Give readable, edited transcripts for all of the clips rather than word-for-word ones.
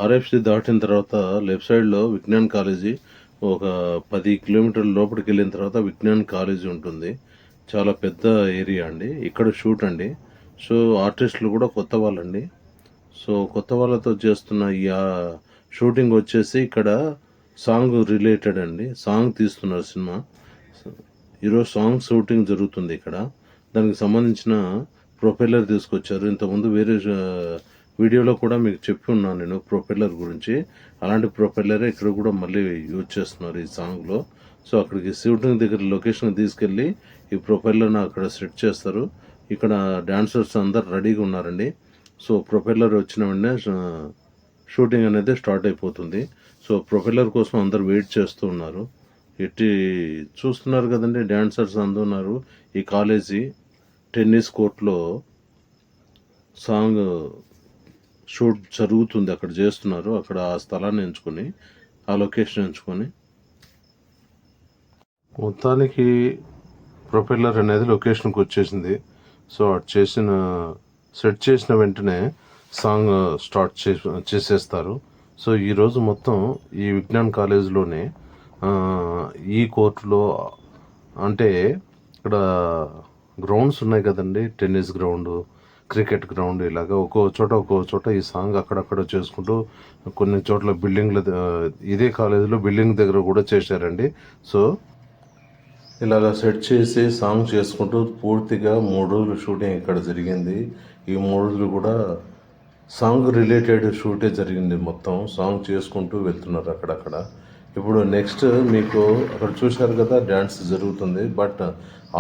RFC దాటిన తర్వాత left సైడ్లో విజ్ఞాన్ కాలేజీ ఒక 10 కిలోమీటర్ల లోపలికి వెళ్ళిన తర్వాత విజ్ఞాన్ కాలేజీ ఉంటుంది. చాలా పెద్ద ఏరియా అండి. ఇక్కడ షూట్ అండి. సో ఆర్టిస్టులు కూడా కొత్త వాళ్ళండి. సో కొత్త వాళ్ళతో చేస్తున్న ఈ షూటింగ్ వచ్చేసి ఇక్కడ సాంగ్ రిలేటెడ్ అండి. సాంగ్ తీస్తున్నారు సినిమా. ఈరోజు సాంగ్ షూటింగ్ జరుగుతుంది ఇక్కడ. దానికి సంబంధించిన ప్రొపెల్లర్ తీసుకొచ్చారు. ఇంతకుముందు వేరే వీడియోలో కూడా మీకు చెప్పి ఉన్నాను నేను ప్రొపెల్లర్ గురించి. అలాంటి ప్రొపెల్లరే ఇక్కడ కూడా మళ్ళీ యూజ్ చేస్తున్నారు ఈ సాంగ్లో. సో అక్కడికి షూటింగ్ దగ్గర లొకేషన్ తీసుకెళ్ళి ఈ ప్రొపెల్లర్ని అక్కడ సెట్ చేస్తారు. ఇక్కడ డాన్సర్స్ అందరు రెడీగా ఉన్నారండి. సో ప్రొపెల్లర్ వచ్చిన వెంటనే షూటింగ్ అనేది స్టార్ట్ అయిపోతుంది. సో ప్రొపెల్లర్ కోసం అందరు వెయిట్ చేస్తూ ఉన్నారు. ఎట్టి చూస్తున్నారు కదండి, డాన్సర్స్ అందరూ ఉన్నారు. ఈ కాలేజీ టెన్నిస్ కోర్ట్లో సాంగ్ షూట్ జరుగుతుంది. అక్కడ చేస్తున్నారు. అక్కడ ఆ స్థలాన్ని ఎంచుకొని, ఆ లొకేషన్ ఎంచుకొని మొత్తానికి ప్రొపెల్లర్ అనేది లొకేషన్కి వచ్చేసింది. సో అటు సెట్ చేసిన వెంటనే సాంగ్ స్టార్ట్ చేసేస్తారు. సో ఈరోజు మొత్తం ఈ విజ్ఞాన్ కాలేజీలోనే ఈ కోర్టులో అంటే ఇక్కడ గ్రౌండ్స్ ఉన్నాయి కదండి, టెన్నిస్ గ్రౌండ్, క్రికెట్ గ్రౌండ్, ఇలాగా ఒక్కో చోట ఈ సాంగ్ అక్కడక్కడ చేసుకుంటూ కొన్ని చోట్ల బిల్డింగ్ల ఇదే కాలేజీలో బిల్డింగ్ దగ్గర కూడా చేశారండి. సో ఇలాగ సెట్ చేసి సాంగ్ చేసుకుంటూ పూర్తిగా 3 రోజులు షూటింగ్ ఇక్కడ జరిగింది. ఈ 3 రోజులు కూడా సాంగ్ రిలేటెడ్ షూటే జరిగింది. మొత్తం సాంగ్ చేసుకుంటూ వెళ్తున్నారు అక్కడక్కడ. ఇప్పుడు నెక్స్ట్ మీకు అక్కడ చూశారు కదా, డ్యాన్స్ జరుగుతుంది. బట్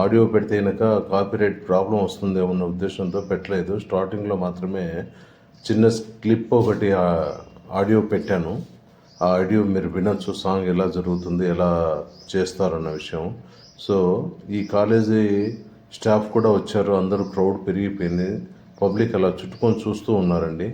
ఆడియో పెడితే కనుక కాపీరైట్ ప్రాబ్లం వస్తుందేమో అన్న ఉద్దేశంతో పెట్టలేదు. స్టార్టింగ్లో మాత్రమే చిన్న క్లిప్ ఒకటి ఆడియో పెట్టాను. ఆ ఆడియో మీరు వినొచ్చు, సాంగ్ ఎలా జరుగుతుంది, ఎలా చేస్తారన్న విషయం. సో ఈ కాలేజీ స్టాఫ్ కూడా వచ్చారు. అందరూ క్రౌడ్ పెరిగిపోయింది. పబ్లిక్ అలా చుట్టుకొని చూస్తూ ఉన్నారండి.